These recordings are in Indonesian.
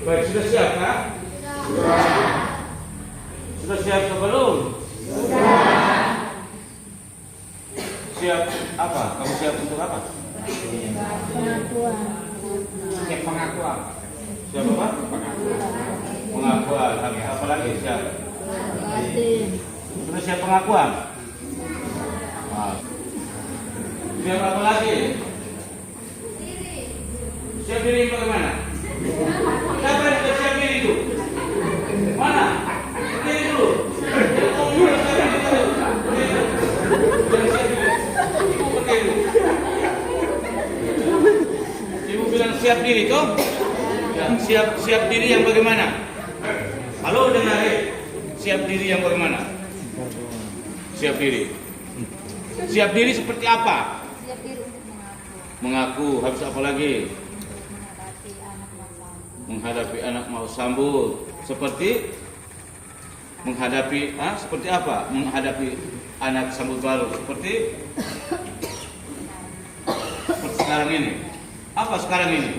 Baik, sudah siap kah? Sudah siap atau belum? Siap apa? Kamu siap untuk apa? Pengakuan. Siap pengakuan. Siap apa? Pengakuan. Apa lagi? Siap. Sudah siap pengakuan? Siap apa lagi? Siap diri bagaimana? Siapa yang sudah siap diri itu? Mana? Diri dulu. Ibu bilang siap diri toh? Ya, siap diri yang bagaimana? Halo, dengar siap diri yang bagaimana? Siap diri. Siap diri seperti apa? Siap diri untuk Mengaku. Habis apa lagi? menghadapi anak Menghadapi anak mau sambut. mau sambut. Seperti menghadapi seperti apa? Menghadapi anak sambut baru. Seperti sekarang ini. Apa sekarang ini?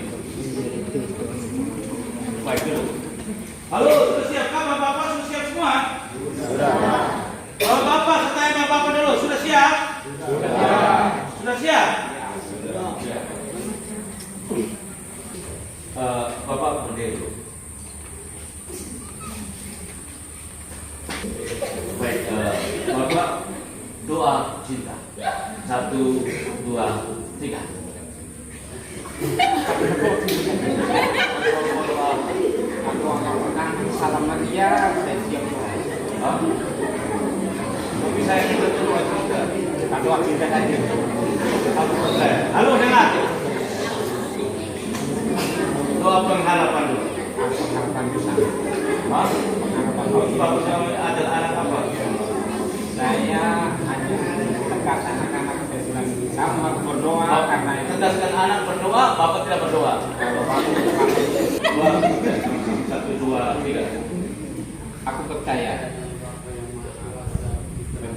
Baik dulu. Halo, sudah siap kah Bapak-bapak? Sudah siap semua? Sudah. Bapak-bapak, saya tanya Bapak dulu. Sudah siap? Sudah. Sudah siap? Sudah. Bapak berdiri dulu. Baik, Bapak doa cinta. 1, 2, 3. Salam Maria, saya siap. Tapi saya minta doa cinta. Doa cinta saja. Halo, dengar. Doa pengharapan dulu. Harapan besar. Bapak kamu ada anak apa? Saya hanya tegas anak-anak saya bilang kamu harus berdoa karena itu. Tegaskan anak berdoa, Bapak tidak berdoa. Kalau kamu berdoa, 1, 2, 3. aku percaya.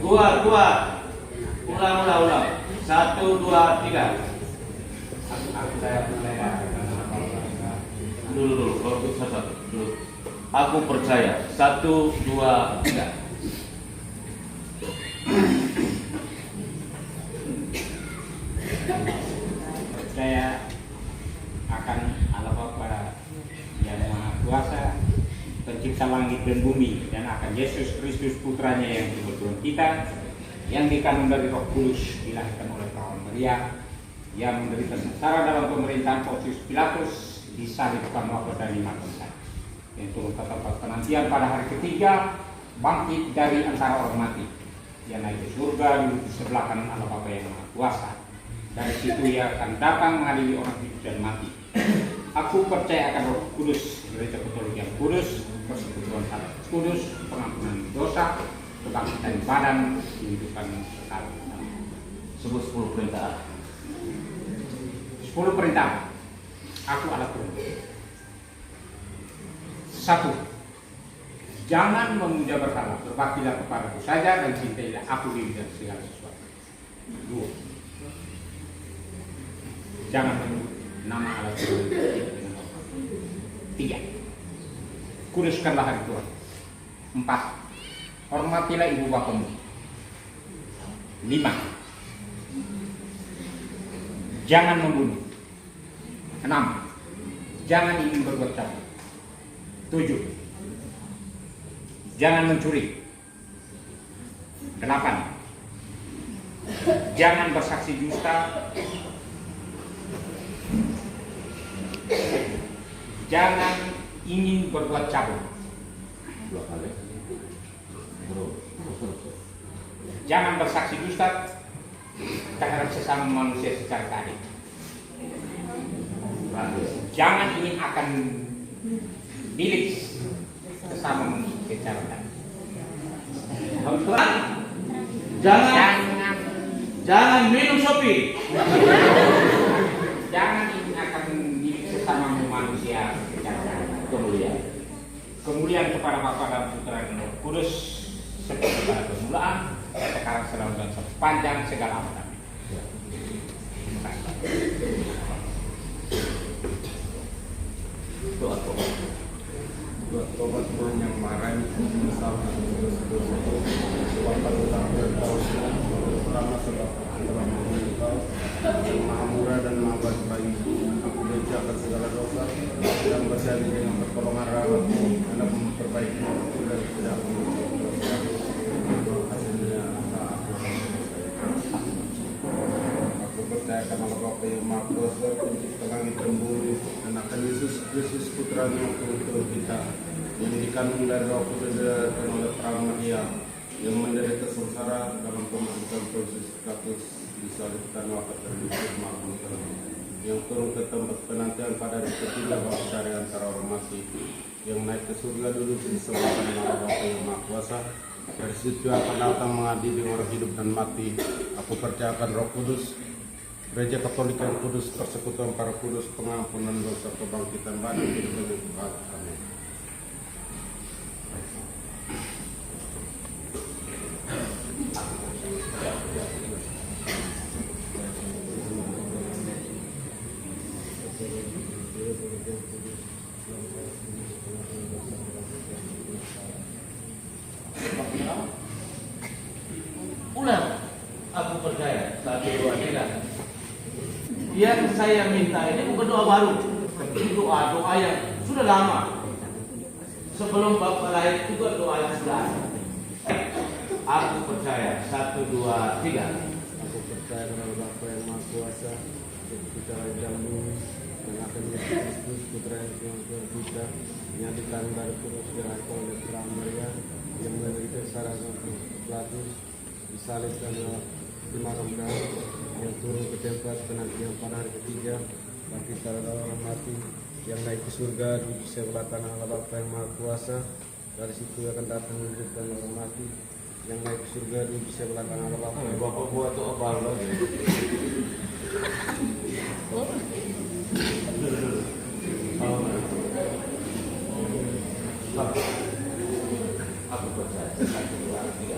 Kuat. Ulang. 1, 2, 3. Aku saya percaya. Dulu. Kalau satu. Dulu. Aku percaya. 1, 2, 3. Percaya akan Allah Bapa yang Maha Kuasa, pencipta langit dan bumi, dan akan Yesus Kristus putranya yang menjadi Tuhan kita, yang dikandung dari Roh Kudus, dilahirkan oleh perawan Maria, yang menderita sengsara dalam pemerintahan Pontius Pilatus, disalibkan wafat dan dimakamkan, yang turun ke tempat penantian pada hari ketiga, bangkit dari antara orang mati, ia naik ke surga, duduk di sebelah kanan Allah Bapa yang Maha Kuasa. Dari situ ia akan datang mengadili orang hidup dan mati. Aku percaya akan Roh Kudus, gereja Katolik yang kudus, persekutuan Salib kudus, pengampunan dosa, kebangkitan badan, kehidupan kekal. Sebut 10 perintah. 10 perintah. Aku alat Tuhan. 1. Jangan memuja berhala, berbaktilah kepadaku saja dan cintailah aku di dalam segala sesuatu. 2. Jangan menyebut nama Allah Tuhan. 3. Kuduskanlah hari Tuhan. 4. Hormatilah ibu bapamu. 5. Jangan membunuh. 6. Jangan ingin berbuat jahat. 7. Jangan mencuri. 8. Jangan bersaksi dusta. Jangan ingin berbuat cabul. 2 kali. Jangan bersaksi dusta terhadap sesama manusia secara keadilan. Jangan ingin akan milik sesama manusia secara keadilan. Jangan minum kopi. Jangan ingin akan milik sesama manusia secara keadilan. Kemuliaan kepada Bapa dan Putra dan Roh Kudus seperti pada permulaan, sekarang selalu dan sepanjang segala abad. Amin. Terima kasih. Doa. buat tobat Tuhan yang marah menyesal dosa-dosa Bapak tetap bertahu pertama sebab telah menghuni Engkau yang maha murah dan maha baik bagi aku menjaga segala dosa dan berjanji dengan pertolongan rahmat-Mu Anda memperbaiki aku dan tidak mengutuk dosa hasilnya aku percaya karena Bapa yang Maha Kuasa pencipta langit dan bumi dan akan Yesus Kristus putra-Nya yang Tuhan kita yang dikandung dari Roh Kudus dan oleh perawan Maria yang menderita sengsara dalam pemerintahan Pontius Pilatus disalibkan wafat dan dimakamkan yang turun ke tempat penantian pada hari ketiga bangsa dari antara orang mati yang naik ke surga dulu di sebelah kanan Allah Bapa yang Maha Kuasa dari situ akan datang mengadili orang hidup dan mati. Aku percayakan Roh Kudus, Gereja Katolik yang kudus, persekutuan para kudus, pengampunan dosa, kebangkitan badan hidup dan kekal. Amin. Ulang, aku percaya. 1, 2, 3. Yang saya minta ini bukan doa baru, ini doa yang sudah lama. Sebelum Bapak lahir juga doa yang sudah ada. Aku percaya. 1, 2, 3. Aku percaya kepada Bapa yang Maha Kuasa, kita yang bumi, dan akan Yesus Kristus putra yang Tuhan kita, yang dikandung dari Kudus dilahirkan oleh perawan Maria, yang menderita secara Pilatus, disalibkan dimakamkan, yang turun ke tempat penantian pada hari ketiga, bangkit dari orang mati, yang naik ke surga di sebelah kanan Allah Bapa yang Maha Kuasa, dari situ akan datang menghidupkan orang mati, yang naik ke surga di sebelah kanan Allah Bapa. Bapak buat doa baru lagi. Aku percaya. 1, 2, 3.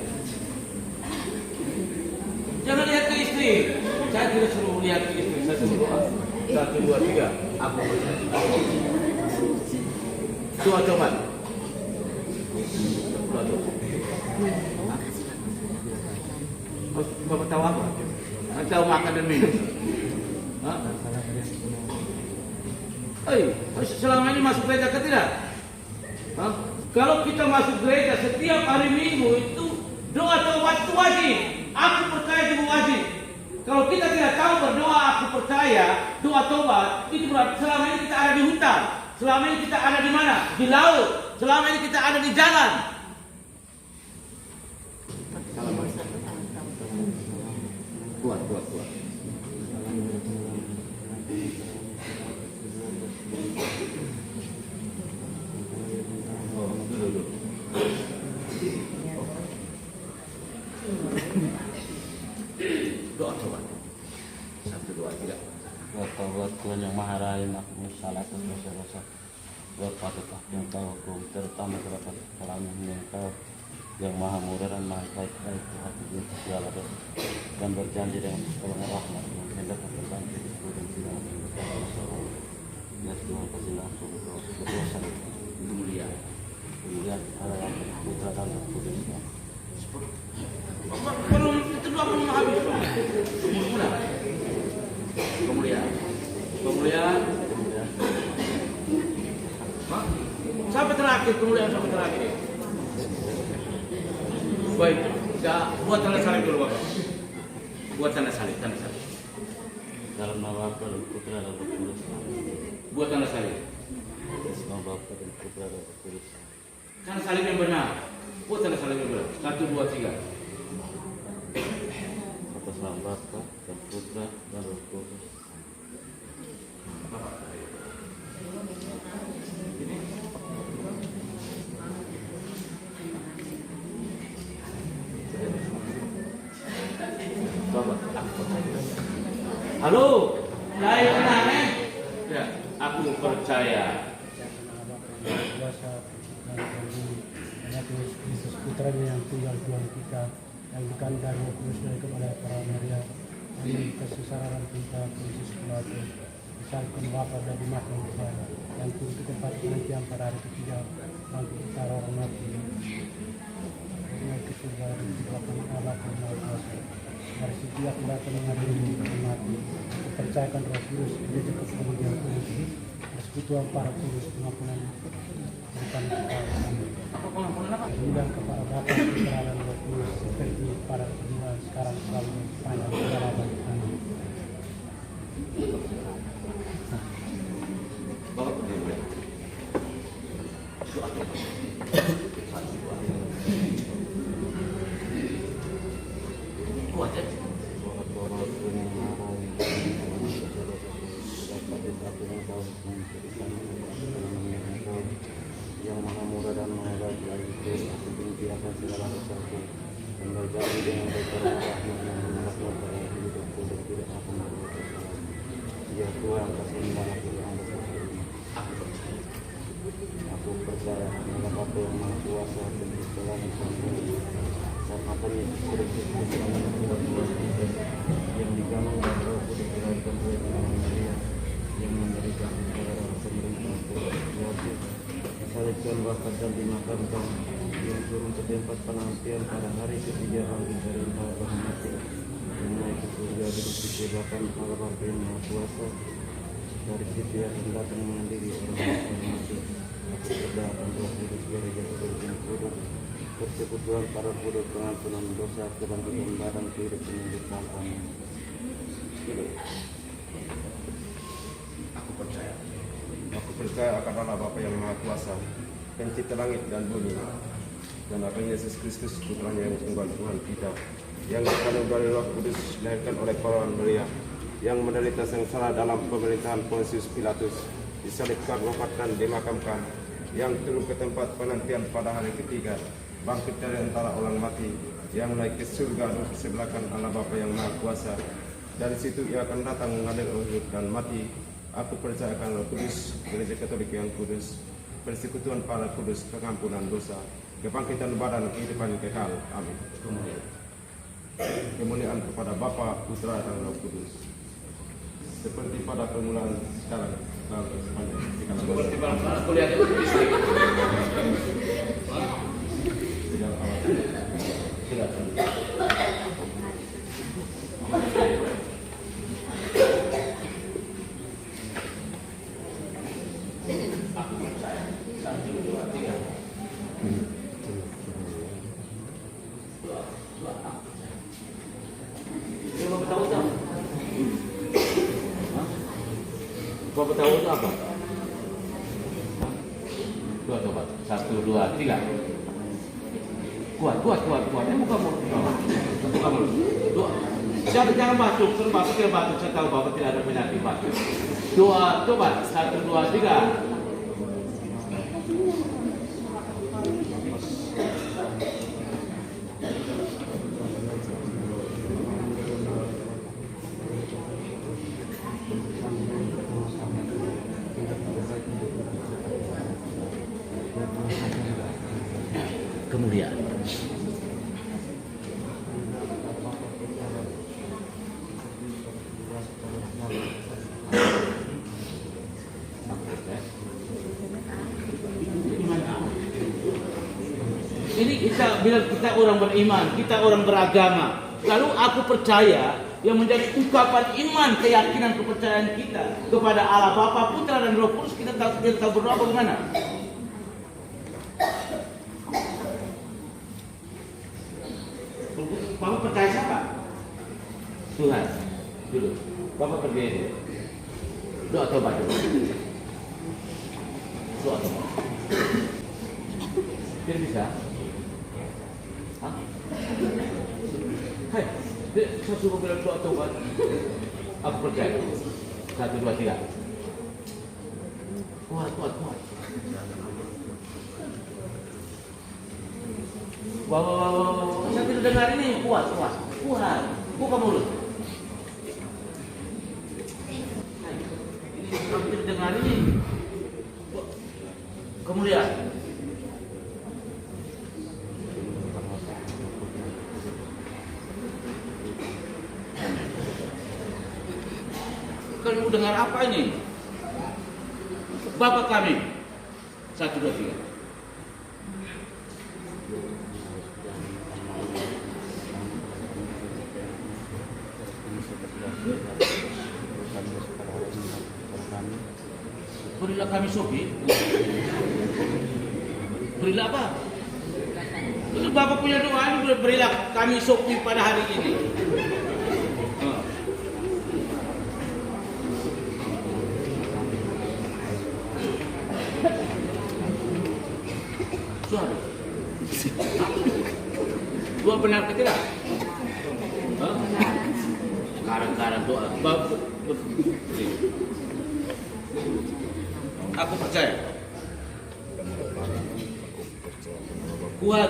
Jangan lihat ke istri. Saya tidak suruh lihat ke istri. Saya suruh doa. 1, 2, 3. Aku percaya. Doa coba. Doa coba. Bapak tahu apa? Tahu makan dan minum. Hah? Selama ini masuk gereja ke tidak? Hah? Kalau kita masuk gereja setiap hari Minggu itu doa taubat itu wajib. Aku percaya itu wajib. Kalau kita tidak tahu berdoa, aku percaya doa taubat itu berarti selama ini kita ada di hutan, selama ini kita ada di mana? Di laut, selama ini kita ada di jalan. Kuat. Doa coba. 1, 2, 3. Buat Tuhan yang Maha Raya, makmur salah atas dosa-dosa. Buat patutlah yang tahu hukum, terutama terhadap kesalahan yang tahu yang Maha Murah dan Maha Baik-baik Tuhan untuk segala dosa dan berjanji dengan pertolongan rahmat yang hendak memperbantu itu dan tidak meninggalkan dosa orang. Ya Tuhan kasih langsung berdosa Itu mulia. kemudian adalah putra dan Roh Kudus. Belum itu doa belum habis. Kemuliaan. Sampai terakhir, kemuliaan sampai terakhir. Baik, buat tanda salib dulu Bapak. Buat tanda salib. Dalam nama Bapa dan Putra dan Roh Kudus. Buat tanda salib. Atas nama Bapa dan Putra dan Roh Kudus. Tanda salib yang benar. Buat tanda salib yang benar. 1, 2, 3. Atas nama Bapa dan Putra dan Roh Kudus. Halo, lain kenal ya, aku percaya. Kuasa Yesus Kristus putranya yang tunggal Tuhan kita yang dikandung dari Roh Kudus dari kepada para Maria yang kesusaran kita Yesus Pilatus percayakan Bapa dan dimakan bersama yang turut ke tempat penantian pada hari ketiga bangkit dari orang mati dengan kesurga dan diberikan Allah yang Maha Kuasa dari setiap kedatangan mengadili orang mati percayakan Roh Kudus gereja kesatuan yang kudus persekutuan para kudus pengampunan bukan dan kepada Bapa Putra dan Roh Kudus seperti pada permulaan sekarang selalu sepanjang segala abad. Amin. Bapak berdiri. Kuat ya? Yang maha murah dan maha baik lagi itu aku benci akan segala sesuatu dan berjadi dengan berkorban rahmat yang menyebabkan pada hidupku dan tidak akan berbuat kesalahan. Ya Tuhan kasih aku yang besar ini. Aku percaya pada Bapa yang Maha Kuasa pencipta langit dan bumi dan akan Yesus Kristus Putra Tuhan kita yang digandeng dan Roh Kudus dilahirkan oleh Maria yang menderita secara pemerintah Tuhan disalibkan bahkan dan dimakamkan yang turun ke tempat penantian pada hari ketiga bangkit dari antara mati yang naik ke surga duduk di sebelah Allah Bapa yang Maha Kuasa dari situ ia akan datang mengadili orang mati. Aku berdoa akan Roh Kudus gereja yang kudus persekutuan para kudus pengampunan dosa kebangkitan badan kehidupan yang kekal. Amin. Aku percaya akan Allah Bapa yang Maha Kuasa, pencipta langit dan bumi, dan akan Yesus Kristus putranya yang tunggal Tuhan kita, yang dikandung dari Roh Kudus, dilahirkan oleh perawan Maria, yang menderita sengsara dalam pemerintahan Pontius Pilatus, disalibkan, wafat dan dimakamkan, yang turun ke tempat penantian pada hari ketiga, bangkit dari antara orang mati, yang naik ke surga duduk di sebelah kanan Allah Bapa yang Maha Kuasa. Dari situ ia akan datang mengadili orang hidup dan mati. Aku percaya akan Roh Kudus, gereja Katolik yang kudus, persekutuan para kudus, pengampunan dosa, kebangkitan badan, kehidupan kekal. Amin. Kemuliaan kepada Bapa, Putra dan Roh Kudus, seperti pada permulaan, sekarang, dan sepanjang segala Seperti bangsa kuliah itu listrik. segala awal. Silakan. Aku percaya. 1, 2, 3. Bapak tahu tak? Bapak tahu itu apa? Dua coba. 1, 2, 3. Kuat. Ini bukan mulut. Bukan mulut. Dua. Jangan batuk. Suruh batuk ya batuk. Saya tahu bapak tidak ada penyakit batuk. 2, coba. 1, 2, 3. Kemuliaan. Ini kita bilang kita orang beriman, kita orang beragama. Lalu aku percaya yang menjadi ungkapan iman, keyakinan, kepercayaan kita kepada Allah Bapa, Putra dan Roh Kudus, kita tahu berdoa bagaimana? Bapak percaya siapa? Tuhan. Dulu. Bapak berdiri. Doa coba dulu. Doa coba. Tidak bisa? Hah? Hai, saya suruh bilang doa coba. Aku percaya. 1, 2, 3. Kuat. Wow. Saya tidak dengar ini. Kuat. Buka mulut. Saya tidak dengar ini. Kemuliaan. Kamu dengar apa ini? Bapak kami. 1, 2, 3. Berilah kami sopi. Berilah apa? Itu Bapak punya doa ini, berilah kami sopi pada hari ini. Suara. Doa benar ke tidak? Sekarang doa. Aku percaya. Kuat.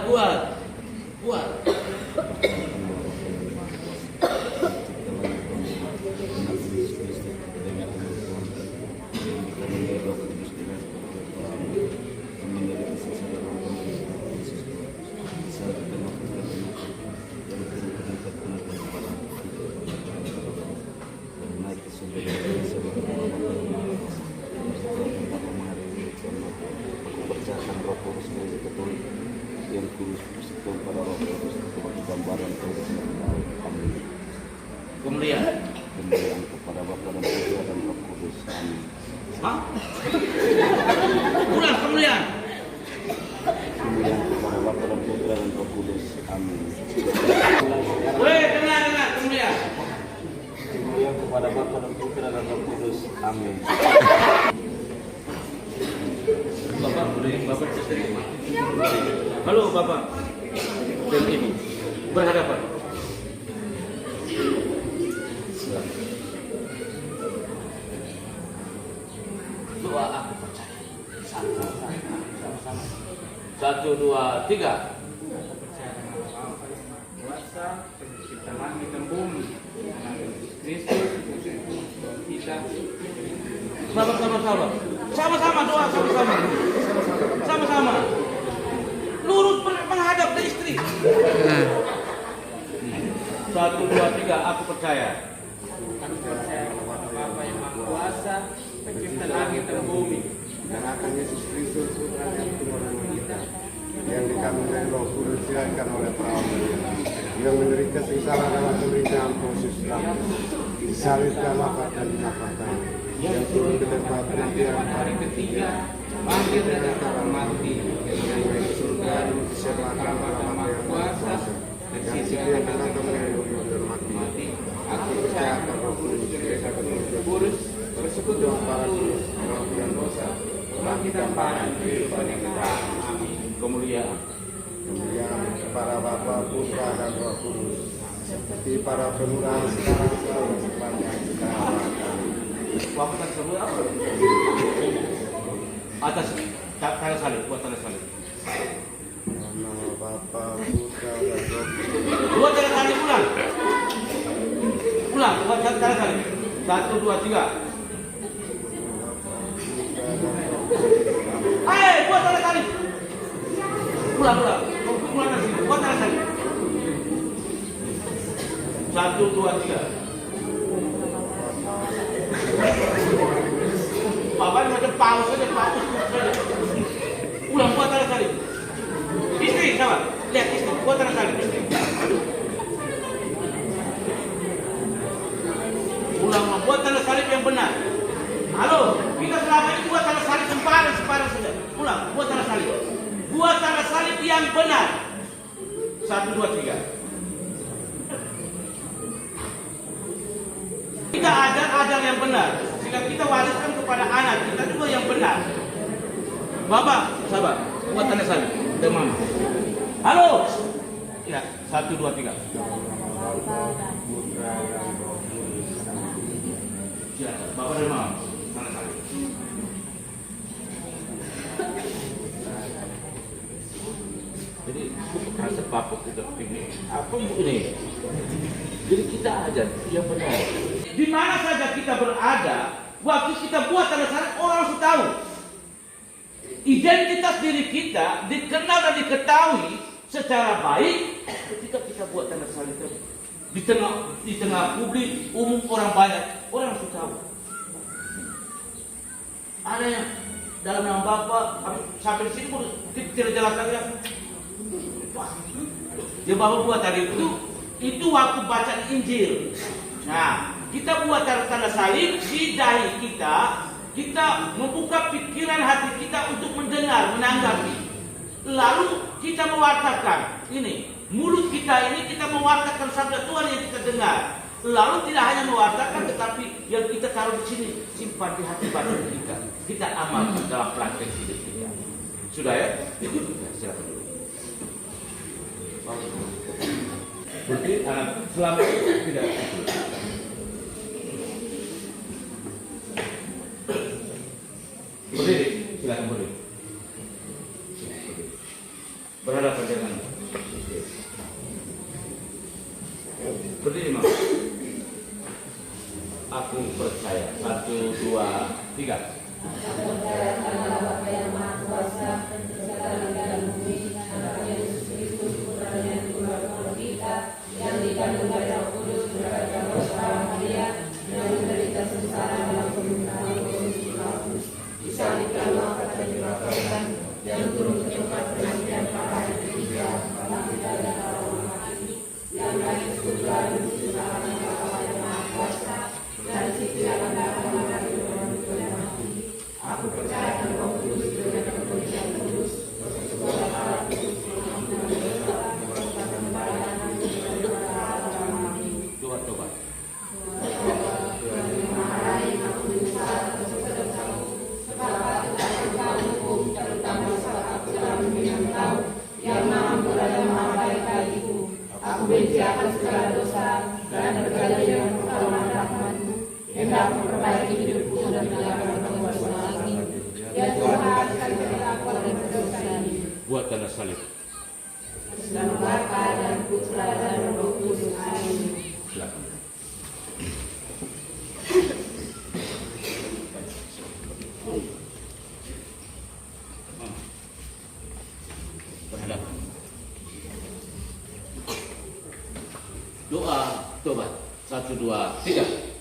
Yang kudus bersekutu pada Roh Kudus sebagai gambaran Amin. Kemuliaan. Kemuliaan kepada Bapa dan Putra dan Roh Kudus. Amin. Hah? Ulang kemuliaan. Kemuliaan kepada Bapa dan Putra dan Roh Kudus. Amin. Dengar kemuliaan. Kemuliaan kepada Bapa dan Putra dan Roh Kudus. Amin. Bapak cerita. Halo Bapak. Dan Ibu berhadapan. Doa aku percaya. 1, 2, 3. Kuasa pencipta langit dan bumi, Kristus kita. Bapak sama-sama doa sama-sama. Lurus menghadap ke istri. 1, 2, 3. Aku percaya. Kami percaya kepada Bapa yang Maha Kuasa, pencipta langit dan bumi, dan akan Yesus Kristus Putra yang Tuhan kita, yang dikandung dari Roh Kudus dilahirkan oleh perawan yang menderita sengsara dalam penderitaan Pontius Pilatus, disalib dan wafat dan dinapakan, yang turun ke tempat penantian hari ketiga bangkit dari antara mati, yang naik ke surga dan disebutkan pada Bapa yang Kuasa, dan sisi yang akan datang dari hidup dan mati. Aku percaya akan Roh Kudus, Gereja Katolik, bersekutu para kudus, roh dan dosa, kebangkitan para kehidupan yang kekal. Amin. Kemuliaan. kemuliaan kepada Bapa, Putra dan Roh Kudus, seperti para permulaan sekarang selalu sepanjang segala. Bapak tak sebut apa? Atas tanda salib, buat tanda salib. Nama Bapa, Putra dan Roh Kudus. Buat tanda salib ulang, buat tanda salib. 1, 2, 3. Buat tanda salib. Ulang. Buat tanda salib. 1, 2, 3. Bapak macam paus saja. Ulang, buat tanda salib. Istri, sama. Lihat istri, buat tanda salib. Ulang, buat tanda salib yang benar. Halo, kita selama ini buat tanda salib sempadan saja. Ulang, buat tanda salib. Buat tanda salib yang benar. 1, 2, 3. Kita ajar yang benar. Jika kita wariskan kepada anak kita juga yang benar. Bapak, sabar. Buat tanda salib. Demam. Halo. Ya, 1, 2, 3. Ya, Bapak demam. Tanda salib. Jadi bukan sebab kita pilih apa ini. Jadi kita aja yang benar. Di mana saja kita berada, waktu kita buat tanda salib orang harus tahu. Identitas diri kita dikenal dan diketahui secara baik ketika kita buat tanda salib itu. Di tengah publik umum orang banyak, orang harus tahu. Ada yang dalam nama Bapa. Sampai di sini pun tidak jelas lagi. Dia Bapak buat tadi itu waktu baca Injil. Nah, kita buat tanda salib di dahi kita. Kita membuka pikiran hati kita untuk mendengar, menanggapi. Lalu kita mewartakan. Ini, mulut kita ini kita mewartakan sabda Tuhan yang kita dengar. Lalu tidak hanya mewartakan, tetapi yang kita taruh di sini, simpan di hati batin kita. Kita amalkan dalam praktek hidup kita. Sudah ya? Silakan dulu. Berarti anak selama tidak. Berdiri, silakan berdiri. Berhadapan dengan berdiri, Mas. Aku percaya. 1, 2, 3. Aku percaya kepada Bapa yang Maha Kuasa, segala dan bumi, anak Yesus Kristus, Putranya yang tunggal untuk kita, yang dikandung dari Roh Kudus, berkata Roh Maria, yang menderita sengsara dalam pemerintahan Yesus Pilatus, disalibkan, wafat dan dibangkitkan, dan turun ke tempat penantian pada hari ketiga, bangkit dari antara orang mati, yang naik ke surga duduk di kanan Bapa yang Maha Kuasa, dari situ akan datang dari orang hidup dan mati. Aku percaya akan Roh Kudus dengan Katolik yang kudus, persekutuan Allah kudus, pengampunan dosa, persembahan hidup dan keselamatan. Amin. Coba. Tuhan memarahi aku besar dosa-dosaku, sebab aku tak suka hukum, terutama saat aku telah mengenal Kau, yang Maha Murah dan Maha Baik bagiku. Aku benci akan segala dosa dan bergaya dengan pertolongan rahmat-Mu. Hendak memperbaiki hidupku dan tidak berbuat dosa lagi. Ya Tuhan, kasihilah aku oleh berdosa ini. Buat tanda salib. Dan Bapa dan Putra dan Roh Kudus. Amin. Silakan. Berhadapan. Doa tobat. 1, 2, 3.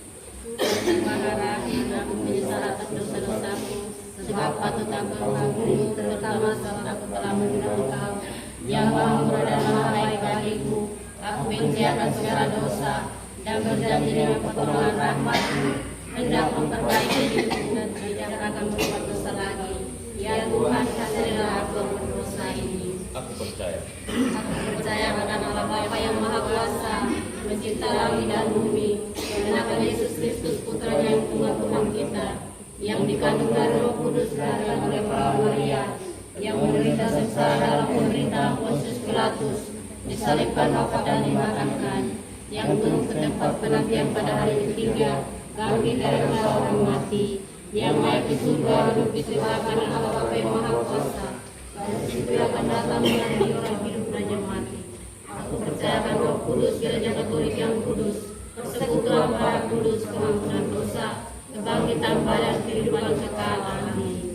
Marahlah, aku menyesal atas dosa-dosaku, sebab patut aku mengampuni, terutama saat aku telah mengenal Kau, yang Maha Murah dan Maha Baik bagiku. Aku benci akan segala dosa dan berjanji dengan pertolongan rahmat-Mu, hendak memperbaiki hidupku dan tidak akan berbuat dosa lagi. Ya Tuhan, kasihilah aku yang berdosa ini. Aku percaya. Aku percaya akan Allah Bapa yang Maha Kuasa, pencipta langit dan bumi, dan akan Yesus Kristus Putranya yang tunggal Tuhan kita, yang dikandung dari Roh Kudus, dilahirkan oleh Perawan Maria, yang menderita sengsara dalam pemerintahan Pontius Pilatus, disalibkan, wafat dan dimakamkan, yang turun ke tempat penantian pada hari ketiga, bangkit dari antara orang mati, yang naik ke surga, duduk di sebelah kanan Allah Bapa yang Maha Kuasa. Dan situ akan datang mengadili orang hidup dan yang mati. Aku percaya akan Roh Kudus, Gereja Katolik yang kudus, persekutuan para kudus, pengampunan dosa, kebangkitan badan, kehidupan kekal. Amin.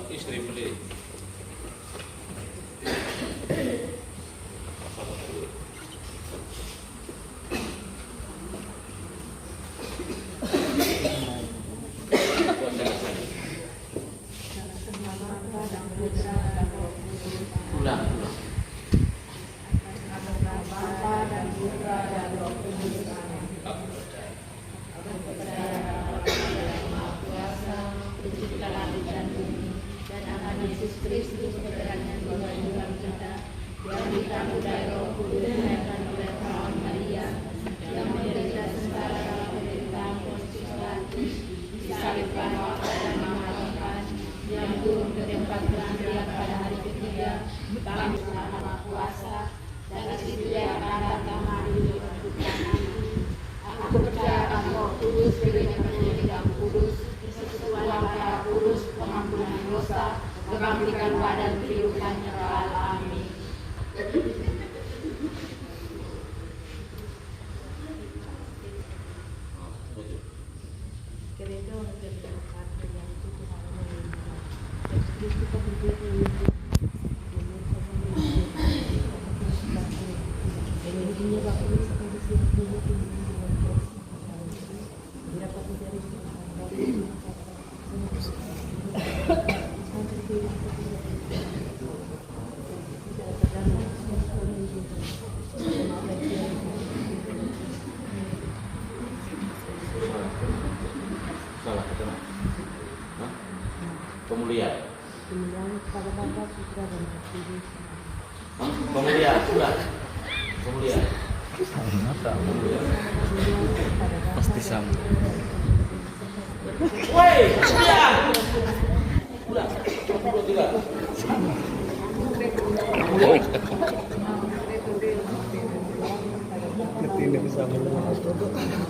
Istri berdiri. Ulang. Bapa dan Putra dan Roh Kudus. Pencipta langit dan bumi, dan akan Yesus Kristus Putranya yang tunggal kita, yang dikandung dari Roh Kudus, dilahirkan oleh Perawan Maria, yang menderita sengsara dalam pemerintahan Pontius Pilatus, disalibkan, wafat dan dimakamkan, yang turun ke tempat penantian pada hari ketiga, bangkit dari Maha Kuasa, dan dari situ Dia akan datang mengadili orang hidup dan mati. Aku percaya akan Roh Kudus, Gereja Katolik yang kudus, persekutuan para kudus, pengampunan dosa, kebangkitan badan, kehidupan kekal. Amin. Kemudian, kepada Bapa, Putra, dan Roh Kudus. kemudian sudah, kemudian. Pasti sama. Woi, sudah. Sudah. Tiga.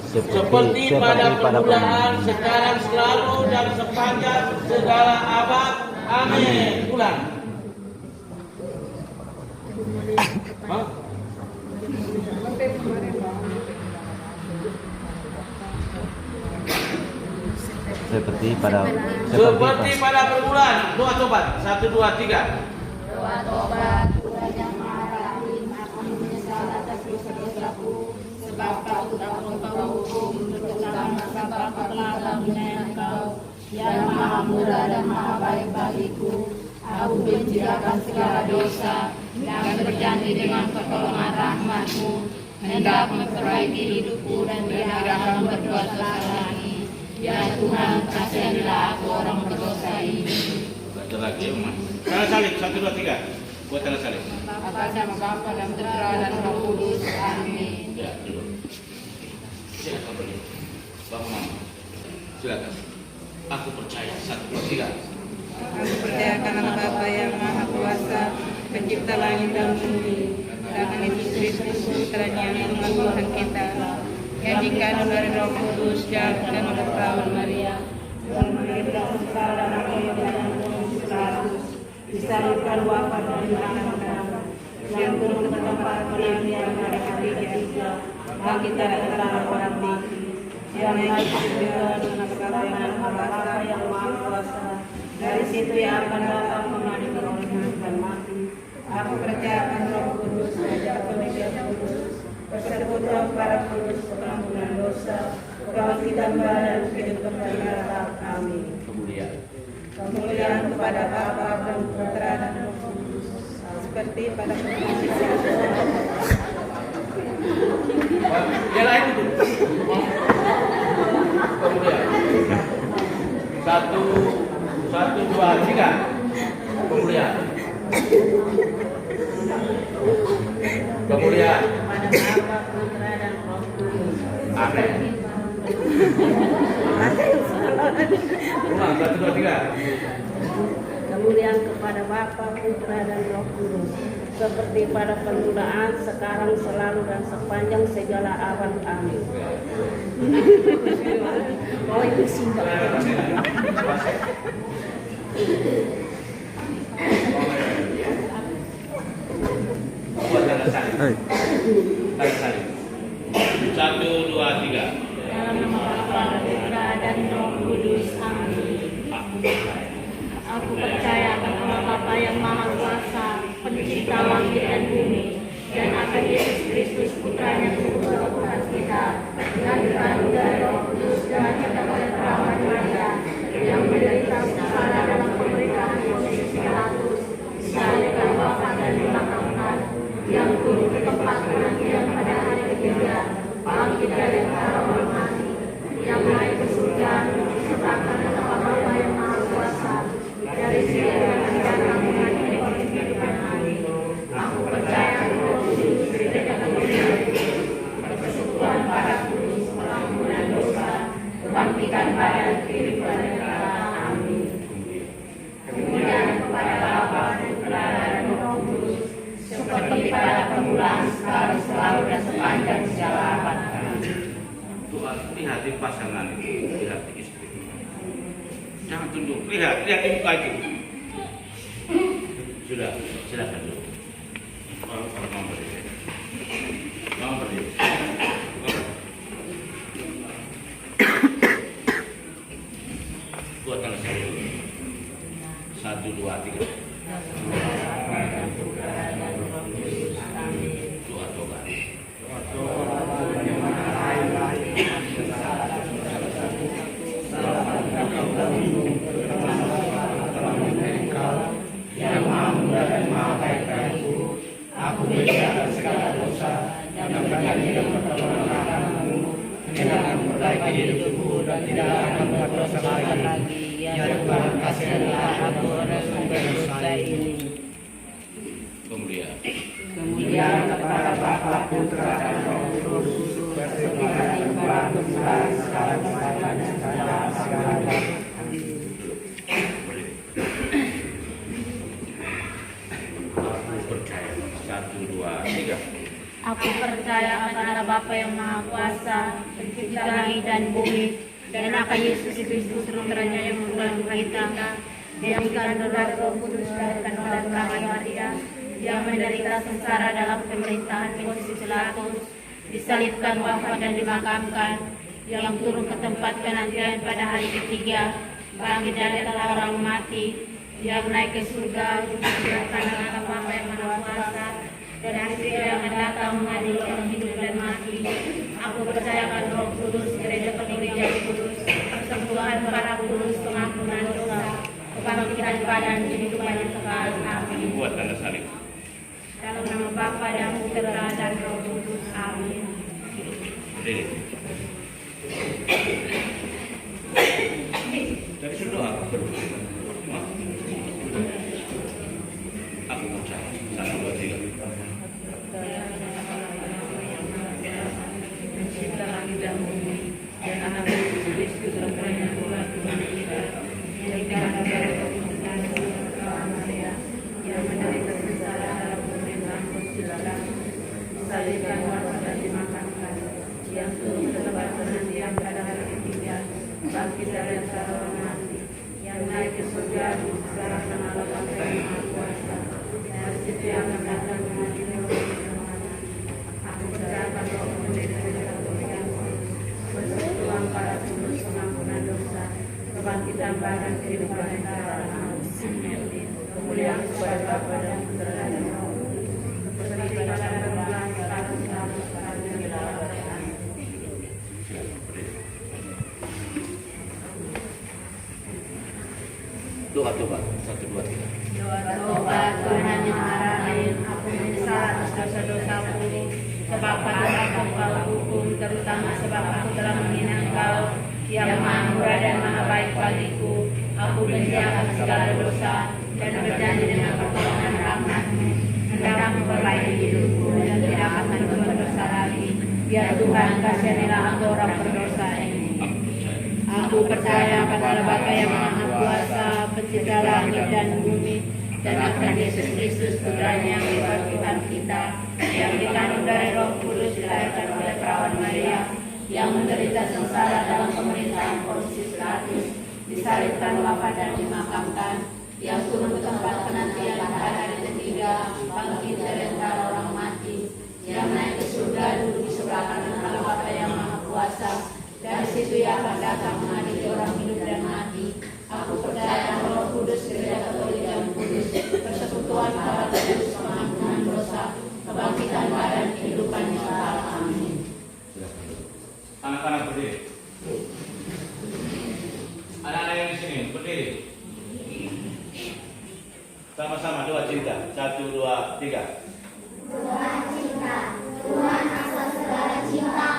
Seperti pada permulaan, sekarang, selalu, dan sepanjang segala abad. Amin. Ulang. Hah? Seperti pada permulaan. Doa tobat. 1, 2, 3. Doa tobat, Tuhan yang Maha Rahim, aku menyesal atas dosa-dosaku, sebab aku tak tahu hukum, terutama sebab aku telah mengenai Engkau, yang Maha Murah dan Maha Baik bagiku. Aku benci akan segala dosa, dan berjanji dengan pertolongan rahmat-Mu, hendak memperbaiki hidupku dan tidak akan berbuat dosa lagi. Ya Tuhan, kasihanilah aku orang berdosa ini. Baca lagi ya, Mas. Tanda salib. 1, 2, 3. Buat tanda salib. Atas nama Bapa dan Putra dan Roh Kudus. Amin. Ya, duduk. Silakan berdiri. Bapak Mama. Silakan. Aku percaya. 1, 2, 3. Aku percaya karena Bapa yang Maha Kuasa, Pencipta langit dan bumi, dan Yesus Kristus Putranya yang Tuhan kita, yang dikandung dari Roh Kudus dan oleh perawan Maria, dan menderita sengsara dan pengorbanan Pilatus, disalibkan, wafat dan diangkat, yang turun ke tempat perhentian pada hari ketiga, bangkit dari antara orang mati, yang naik ke surga dengan kedatangan Bapa yang Maha Kuasa. Dari situ yang akan datang mengadili orang hidup dan mati. Aku percaya akan Roh Kudus, ajar pemikiran kudus, persekutuan para kudus, pengampunan dosa, kebangkitan badan, kehidupan akhirat. Amin. Kemudian kepada Bapa dan Putra dan Roh Kudus, seperti pada yang lain itu. Kemudian 1, 2, 3. Kemudian pada Bapa, Putra dan Roh Kudus. Amin. Ulang 1, 2, 3. Kemudian kepada Bapa, Putra dan Roh Kudus, seperti pada permulaan, sekarang, selalu, dan sepanjang segala abad. Amin. Oh, itu singkat. Buat tanda salib. Tanda salib. 1, 2, 3. Dalam nama Bapa, Putra, dan Roh Kudus. Amin. Aku percaya akan Allah Bapa yang Maha Kuasa, Pencipta langit dan bumi, dan akan Yesus Kristus Putranya Tuhan kita, yang dikandung dari Roh Kudus dan kita oleh perawan Maria, yang menderita sengsara dalam pemerintahan Pontius Pilatus, disalibkan, wafat dan dimakamkan, yang turun ke tempat penantian pada hari ketiga, bangkit dari antara orang mati, yang naik ke surga, disertakan dengan Bapa yang Maha Kuasa, dari sini akan datang mengadili kehidupan hari. Aku percaya Roh Kudus, persekutuan para kudus, pengampunan dosa, kebangkitan badan, kehidupan akhirat. Amin. Kemudian kepada Bapa, Putra, dan Roh Kudus, seperti pada permulaan, sekarang, selalu, dan sepanjang segala abad. Doa di hati pasangan itu, di hati istri. Jangan tunduk, lihat di muka itu. Sudah, silakan dulu. Mau berdiri. Mau berdiri. Buat tanda salib dulu. 1, 2, 3. Doa tobat. Yang Maha Murah dan Maha Baik bagiku, aku berdoa segala dosa dan berjanji dengan pertolongan rahmat-Mu, hendak memperbaiki hidupku dan tidak akan berbuat dosa lagi. Ya Tuhan, kasihanilah aku sekarang dan segala zaman. Aku percaya. 1, 2, 3. Aku percaya akan Allah Bapa yang Maha Kuasa, pencipta langit dan bumi, dan akan Yesus Kristus putranya yang mengubah kita, yang dikandung dari Roh Kudus dan oleh Maria, yang menderita sengsara dalam pemerintahan Pontius Pilatus, disalibkan, wafat dan dimakamkan, yang turun ke tempat penantian pada hari ketiga, bangkit dari antara orang mati, yang naik ke surga, duduk kanan Allah Bapa yang Maha Kuasa, dan hasil yang datang mengadili orang hidup dan mati. Aku percaya akan Roh Kudus, gereja Katolik yang kudus, persekutuan para kudus, pengampunan dosa, kebangkitan badan kehidupan yang kekal. Amin. Buat tanda salib. Dalam nama Bapa dan Putra dan Roh Kudus. Amin. Berdiri. Dari sudah aku berdua. Aku percaya. 1, 2, 3. Pencipta langit dan bumi, dan anak Yesus Kristus putranya Tuhan kita, yang dikandung dari Roh Kudus dan Maria, yang menderita sengsara dalam pemerintahan Pontius Pilatus, disalibkan, wafat dan dimakamkan, yang turun ke tempat penantian pada hari ketiga, bangkit dari antara orang mati, yang naik ke surga, sekarang Allah Bapa yang Maha Kuasa, dan situ yang akan datang mengadili orang hidup dan mati. Aku percaya akan Roh Kudus, persekutuan para kudus, pengampunan dosa, kebangkitan badan kehidupan yang kekal. Amin. Kemuliaan kepada Bapa dan Putra dan Roh Kudus, seperti pada permulaan, sekarang, dan selamanya. Doa. 1, 2, 3. Doa tobat Tuhan yang marah, aku menyesal atas dosa-dosaku, sebab pada aku kau hukum, terutama sebab aku telah menghina Engkau yang Maha Murah dan Maha Baik bagiku. Aku benci akan segala dosa dan berjanji dengan pertolongan rahmat-Mu hendak memperbaiki hidupku dan tidak akan berbuat dosa lagi. Biar Tuhan kasihanilah aku orang berdosa ini. Aku percaya kepada Bapa yang Maha Kuasa, pencipta langit dan bumi, dan akan Yesus Kristus putranya yang dibangkitkan kita, yang dikandung dari Roh Kudus, dilahirkan oleh perawan Maria, yang menderita sengsara dalam pemerintahan Pontius Pilatus, disalibkan, wafat dan dimakamkan, yang turun ke tempat penantian pada hari ketiga, bangkit dari antara orang mati, yang naik ke surga, duduk di sebelah kanan Allah Bapa yang Maha Kuasa. Dari situ ia akan datang mengadili orang hidup dan mati. Aku percaya akan Roh Kudus, gereja Katolik yang kudus, persekutuan para kudus, pengampunan dosa, kebangkitan badan kehidupan yang kekal. Amin. Anak-anak berdiri. Anak-anak yang di sini berdiri. Sama-sama doa cinta. 1, 2, 3. Doa cinta. Tuhan asal segala cinta,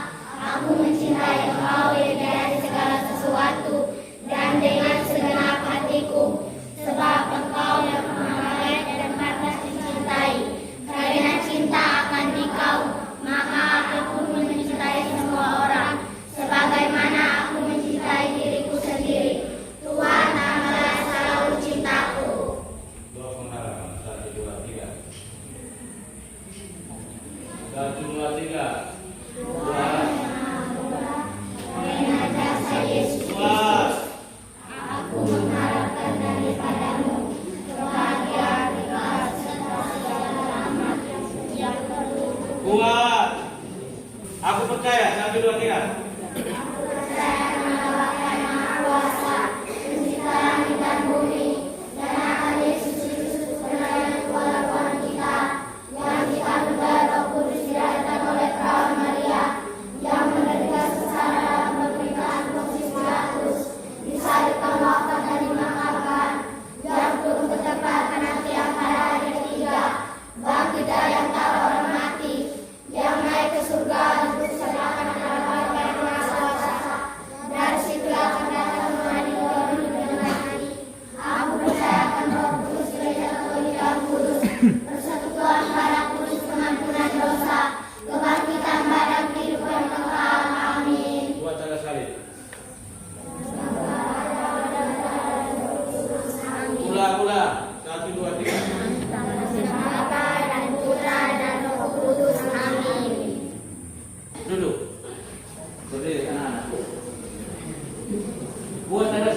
aku mencintai Engkau dari segala sesuatu dan dengan segenap hatiku, sebab Engkau yang Maha Baik dan pantas dicintai. Karena cinta akan Dikau, maka aku mencintai semua orang, sebagaimana aku mencintai diriku sendiri. Tuhan adalah selalu cintaku. Doa pengharapan. 1, 2, 3.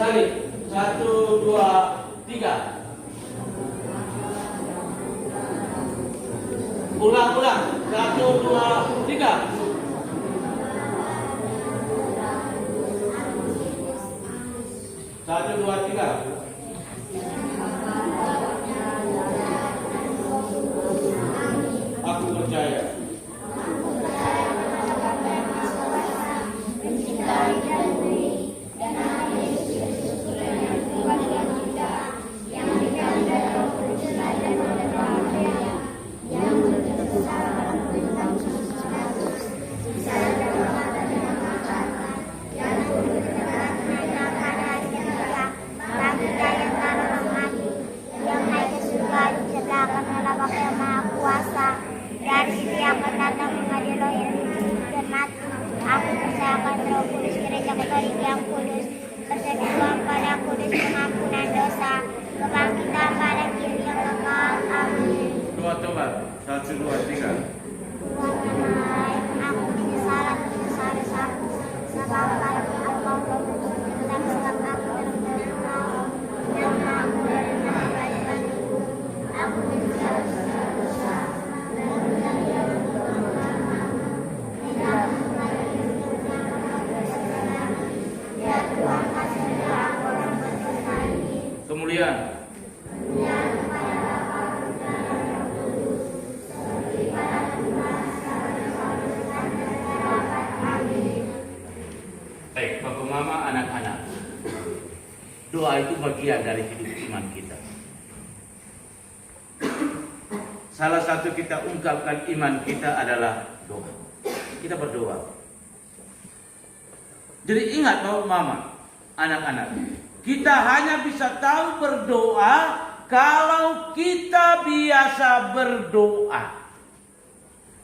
Sekali. 1, 2, 3. Ulang. 1, 2, 3. Satu, dua, tiga. Aku percaya. Dari setiap pendatang mengalir roh yang dan mati. Aku percaya akan Roh Kudus, gereja Katolik yang kudus, persekutuan pada kudus, pengampunan dosa, kebangkitan pada diri yang kekal. Amin. Doa tobat. 1, 2, 3. Tuhan, aku menyesal atas dosa-dosaku, sebab kalau Engkau berhubung tentang sebab aku dari Engkau, dan aku dari kebaikanku, aku menyesal dosa-dosa. Kemuliaan. Baik, Bapak Mama, anak-anak. Doa itu bagian dari hidup iman kita. Salah satu kita ungkapkan iman kita adalah doa. Kita berdoa. Jadi ingat Bapak Mama, anak-anak, kita hanya bisa tahu berdoa kalau kita biasa berdoa.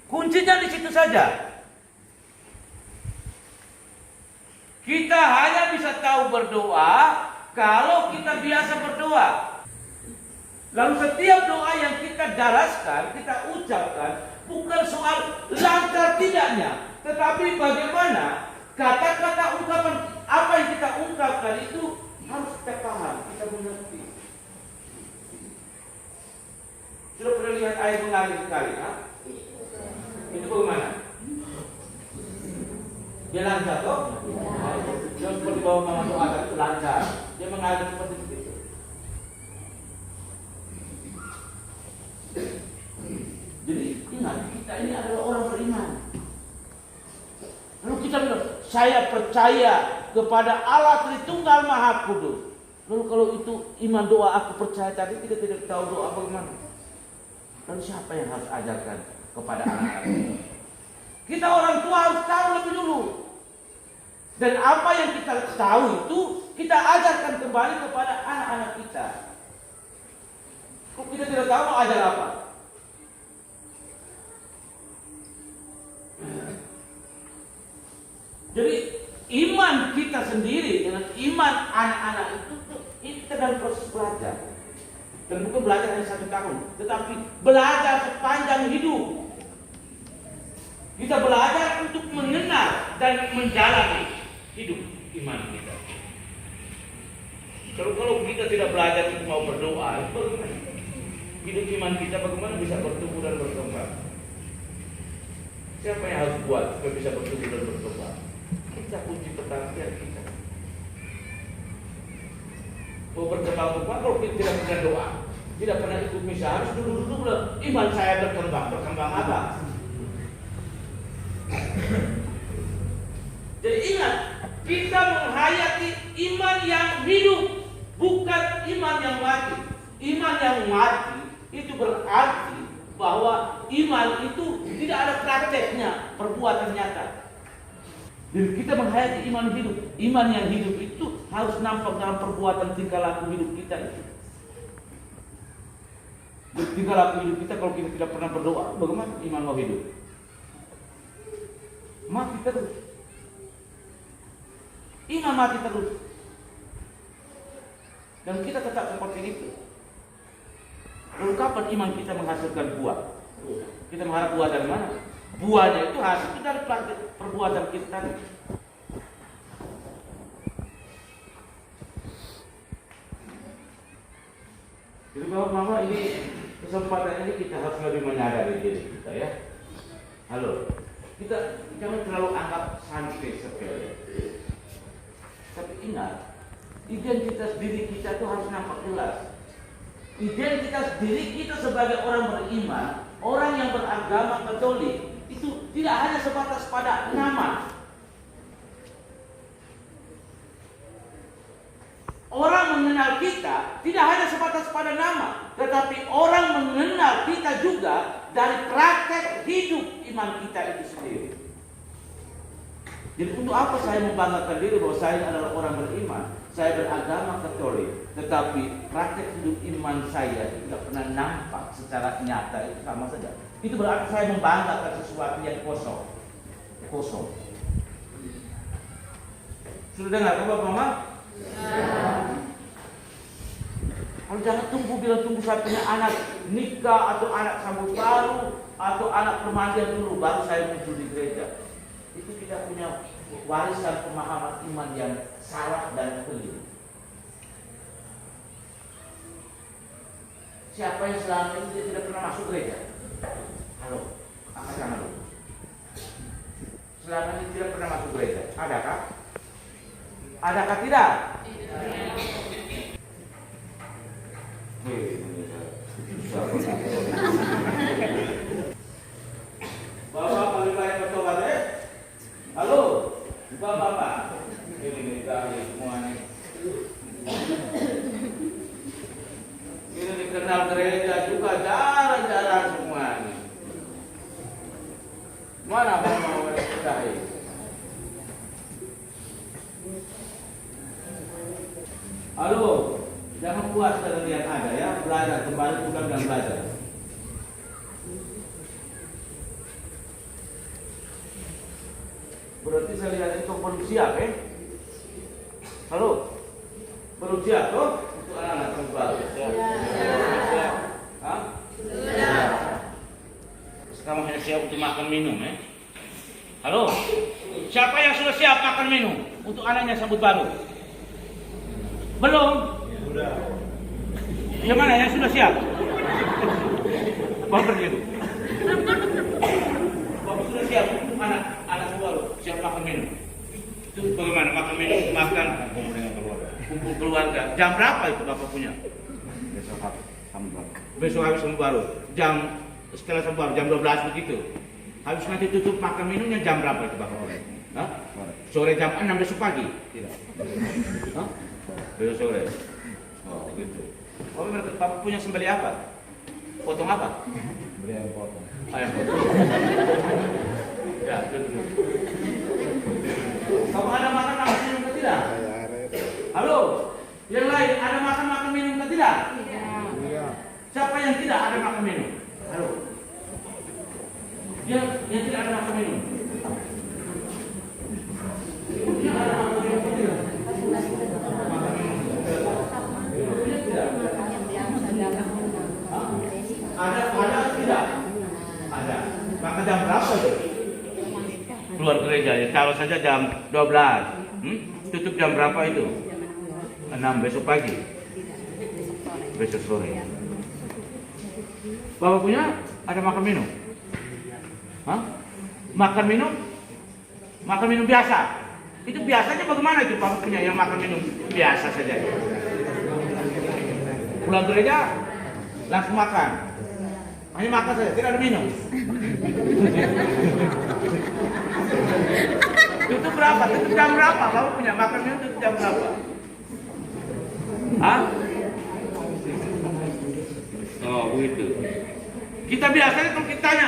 Kuncinya di situ saja. Kita hanya bisa tahu berdoa kalau kita biasa berdoa. Lalu setiap doa yang kita daraskan, kita ucapkan, bukan soal lancar tidaknya, tetapi bagaimana kata-kata ungkapan apa yang kita ungkapkan itu harus kita paham, kita mengerti. Sudah pernah lihat air mengalir sekali, ha? Itu bagaimana? Dia lancar toh? Yang seperti bawah mama doa itu lancar. Dia mengalir seperti itu. Jadi ingat, kita ini adalah orang beriman. Lalu kita bilang, saya percaya kepada Allah Tritunggal Maha Kudus. Lalu kalau itu iman doa aku percaya tadi, kita tidak tahu doa bagaimana. Lalu siapa yang harus ajarkan kepada anak-anak? Kita orang tua harus tahu lebih dulu. Dan apa yang kita tahu itu kita ajarkan kembali kepada anak-anak kita. Kok kita tidak tahu mau ajar apa? Jadi iman kita sendiri dengan iman anak-anak itu kita dalam proses belajar. Dan bukan belajar hanya 1 tahun, tetapi belajar sepanjang hidup. Kita belajar untuk mengenal dan menjalani hidup iman kita. Kalau kita tidak belajar untuk mau berdoa, bagaimana? Hidup iman kita bagaimana bisa bertumbuh dan berkembang? Siapa yang harus buat supaya bisa bertumbuh dan berkembang? Kita kunci perhatian kita. Mau berkembang kalau kita tidak pernah doa, tidak pernah ikut misa, harus dulu iman saya berkembang apa? Jadi ingat, kita menghayati iman yang hidup, bukan iman yang mati. Iman yang mati itu berarti bahwa iman itu tidak ada prakteknya, perbuatan nyata. Dan kita menghayati iman hidup. Iman yang hidup itu harus nampak dalam perbuatan tingkah laku hidup kita itu. Tingkah laku hidup kita kalau kita tidak pernah berdoa, bagaimana iman mau hidup? Mati terus. Iman mati terus. Dan kita tetap seperti itu. Lalu kapan iman kita menghasilkan buah? Kita mengharap buah dari mana? Buahnya itu hasil dari perbuatan kita tadi. Bapak-bapak, ini kesempatan ini kita harus lebih menyadari diri kita ya. Halo, kita jangan terlalu anggap santai sepele. Tapi ingat, identitas diri kita itu harus nampak jelas. Identitas diri kita sebagai orang beriman, orang yang beragama Katolik, itu tidak hanya sebatas pada nama. Orang mengenal kita tidak hanya sebatas pada nama, tetapi orang mengenal kita juga dari praktek hidup iman kita itu sendiri. Jadi untuk apa saya membanggakan diri bahwa saya adalah orang beriman, saya beragama Katolik, tetapi praktek hidup iman saya tidak pernah nampak secara nyata, itu sama saja. Itu berarti saya membanggakan sesuatu yang kosong. Kosong. Sudah dengar Bapak-bapak? Kalau jangan tunggu saya punya anak nikah atau anak sambut baru atau anak permandian dulu baru saya muncul di gereja. Itu tidak punya warisan pemahaman iman yang salah dan keliru. Siapa yang selama ini dia tidak pernah masuk gereja? Halo, angkat tangan dulu. Selama ini tidak pernah masuk gereja, adakah? Adakah tidak? Bapak lebih baik bertobat ya? Halo, Bapak. Ini semua nih. Ini dikenal gereja juga jarang-jarang semua nih. Mana Bapak mau berdoa? Halo, jangan puas dengan yang ada ya, belajar kembali pulang dan belajar. Berarti saya lihat itu belum siap Halo, belum siap toh? Untuk anak-anak yang baru. Siap. Hah? Sudah. Sekarang hanya siap untuk makan minum Halo, siapa yang sudah siap makan minum untuk anaknya sambut baru? Belum? Sudah. Yang mana yang sudah siap? Bapak pergi itu. Bapak sudah siap untuk anak baru siap makan minum. Itu bagaimana makan minum? Makan kumpul dengan keluarga. Kumpul keluarga. Jam berapa itu Bapak punya? Besok habis sambut baru. Setelah sambut baru jam 12 begitu. Habis nanti tutup makan minumnya jam berapa itu Bapak? Hah? Sore jam 6 besok pagi? Tidak. Hah? Besok sore. Oh gitu. Bapak punya sembeli apa? Potong apa? Beli ayam potong. Ayam potong. Ya, duduk. Kamu ada makan minum ke tidak? Halo, yang lain ada makan minum ke tidak? Iya. Siapa yang tidak ada makan minum? Halo. Yang tidak ada makan minum. Yang ada makan minum ke tidak? Ada tidak? Ada. Maka jam berapa itu? Keluar gereja ya. Kalau saja jam 12. Tutup jam berapa itu? 6 besok pagi. Besok sore. Bapak punya ada makan minum? Hah? Makan minum? Makan minum biasa. Itu biasanya bagaimana itu Bapak punya yang makan minum biasa saja? Pulang gereja langsung makan. Hanya makan saja, tidak ada minum. Tutup berapa? Tutup jam berapa? Bapak punya makan minum tutup jam berapa? Hah? Oh begitu. Kita biasanya kalau kita tanya,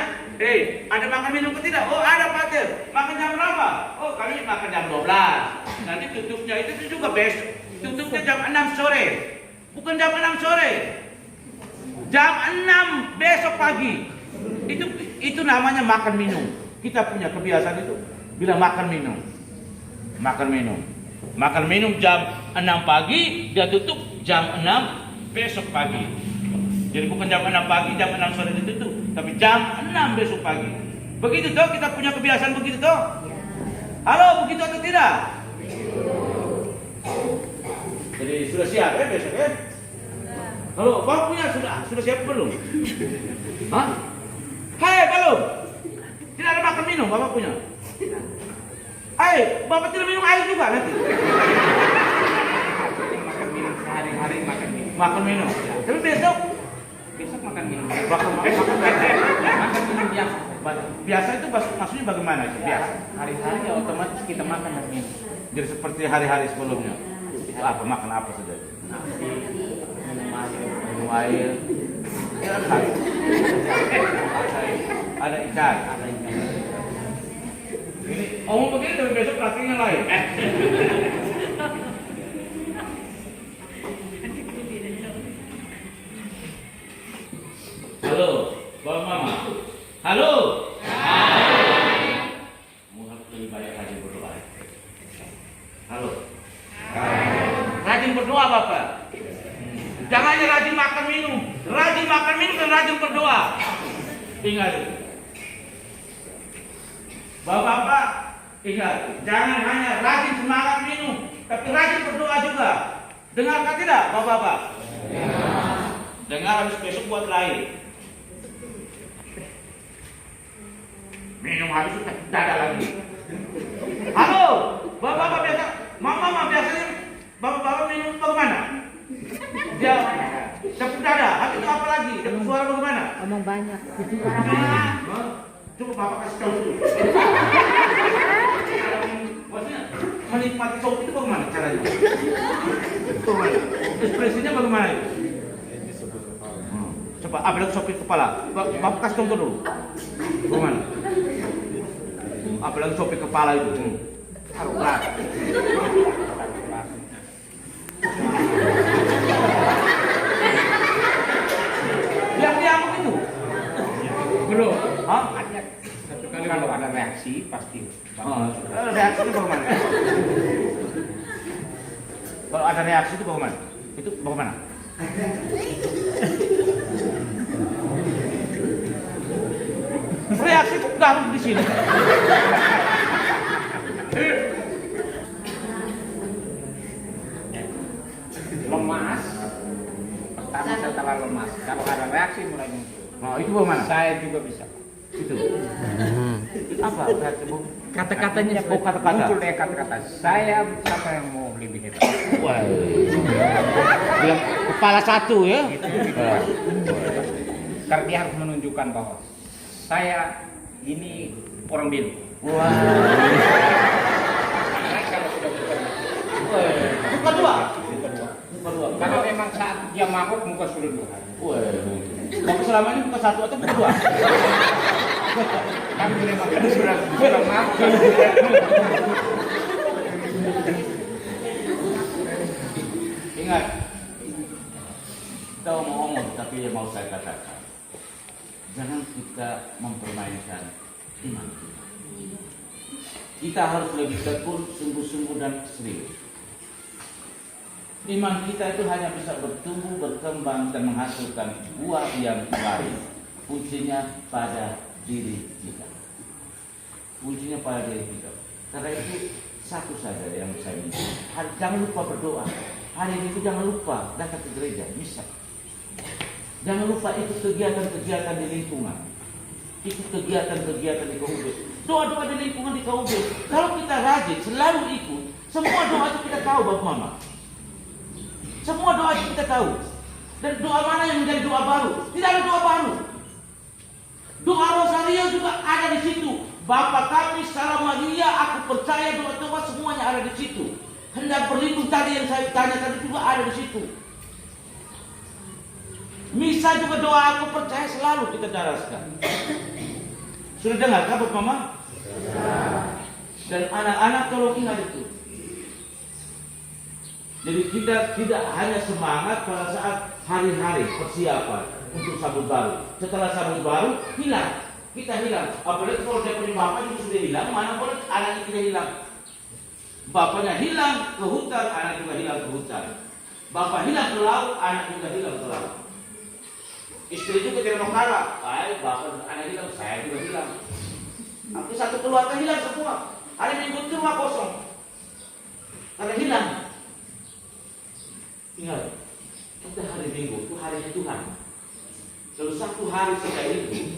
ada makan minum ke tidak? Oh ada Pater. Makan jam berapa? Oh kami makan jam 12. Nanti tutupnya itu juga besok. Tutupnya jam 6 sore. Bukan jam 6 sore. Jam 6 besok pagi. Itu namanya makan minum. Kita punya kebiasaan itu. Bila makan minum. Makan minum jam 6 pagi, dia tutup jam 6 besok pagi. Jadi bukan jam 6 pagi, jam 6 sore ditutup, tapi jam 6 besok pagi. Begitu toh, kita punya kebiasaan begitu toh? Halo, begitu atau tidak? Jadi sudah siap besok Halo, Bapak punya sudah siap belum? Hah? Hai, belum? Tidak ada makan minum, Bapak punya? Hai, Bapak tidak minum air juga nanti? Makan minum sehari-hari makan minum. Makan minum. Tapi besok Makan minum. makan minum biasa. Biasa itu maksudnya bagaimana? Biasa. Hari-hari ya otomatis kita makan dan minum. Jadi seperti hari-hari sebelumnya. Itu apa? Makan apa saja? Nasi, Minum air. Ya, ada ikan. Ini omong begini tapi besok praktiknya lain. Halo, Bapak Mama. Halo. Kamu harus lebih banyak rajin berdoa. Halo. Rajin berdoa, Bapak. Jangan hanya rajin makan minum dan rajin berdoa. Ingat. Bapak-bapak, ingat, jangan hanya rajin semangat minum, tapi rajin berdoa juga. Dengarkah tidak, Bapak-bapak? Dengar habis besok buat lain. Minum habis sudah dada lagi. Halo, Bapak-bapak biasa, Mama biasanya Bapak-bapak minum bagaimana? Dia tepuk dada, habis itu apa lagi? Tepuk suara bagaimana? Omong banyak. Coba Bapak kasih tahu dulu. Maksudnya menikmati kopi itu bagaimana caranya? Bagaimana? Ekspresinya bagaimana itu? Coba ambil sopir kepala. Bapak kasih tahu dulu. Bagaimana? Ambil sopir kepala itu. Taruh berat. Yang diamuk itu? Belum. Hah? Kalau ada reaksi pasti. Reaksinya bagaimana? Kalau ada reaksi itu bagaimana? Itu bagaimana? Reaksi itu garuk di sini. Lemas. Pertama setelah lemas. Kalau ada reaksi mulai muncul. Oh, itu bagaimana? Saya juga bisa. Itu. Apa reaksi bu? Kata-katanya kata-kata. muncul dari kata-kata. Saya siapa yang mau lebih hebat? Wah. Yang kepala satu ya. Karena dia harus menunjukkan bahwa saya ini orang biru. Wah. Kalau sudah Kedua. kalau memang saat dia mabuk muka sudah dua. Wah. Bapak selama ini bukan satu atau kedua? Kami memang sudah mabuk. Ingat, kita ngomong tapi yang mau saya katakan, jangan kita mempermainkan iman kita. Kita harus lebih tekun, sungguh-sungguh dan serius. Iman kita itu hanya bisa bertumbuh, berkembang dan menghasilkan buah yang baik. Kuncinya pada diri kita. Kuncinya pada diri kita. Karena itu satu saja yang saya minta. Jangan lupa berdoa. Hari ini jangan lupa datang ke gereja, bisa. Jangan lupa ikut kegiatan-kegiatan di lingkungan. Ikut kegiatan-kegiatan di KUB. Doa-doa di lingkungan di KUB. Kalau kita rajin, selalu ikut, semua doa itu kita tahu, Bapak Mama. Semua doa itu kita tahu. Dan doa mana yang menjadi doa baru? Tidak ada doa baru. Doa Rosario juga ada di situ. Bapa kami, Salam Maria, aku percaya doa-doa semuanya ada di situ. Hendak berlindung tadi yang saya tanya tadi juga ada di situ. Misa juga doa aku percaya selalu kita daraskan. Sudah dengar kabar Mama? Dan anak-anak tolong ingat itu. Jadi kita tidak hanya semangat pada saat hari-hari persiapan untuk sabut baru. Setelah sabut baru hilang, kita hilang. Apalagi kalau dia punya bapak juga sudah hilang, mana boleh anaknya tidak hilang. Bapaknya hilang ke hutan, anak juga hilang ke hutan. Bapak hilang ke laut, anak juga hilang ke laut. Istri juga tidak mau kalah. Bapak anak hilang, saya juga hilang. Aku satu keluarga hilang semua. Hari Minggu itu rumah kosong. Karena hilang. Ingat, kita hari Minggu itu hari Tuhan. Lalu satu hari kita itu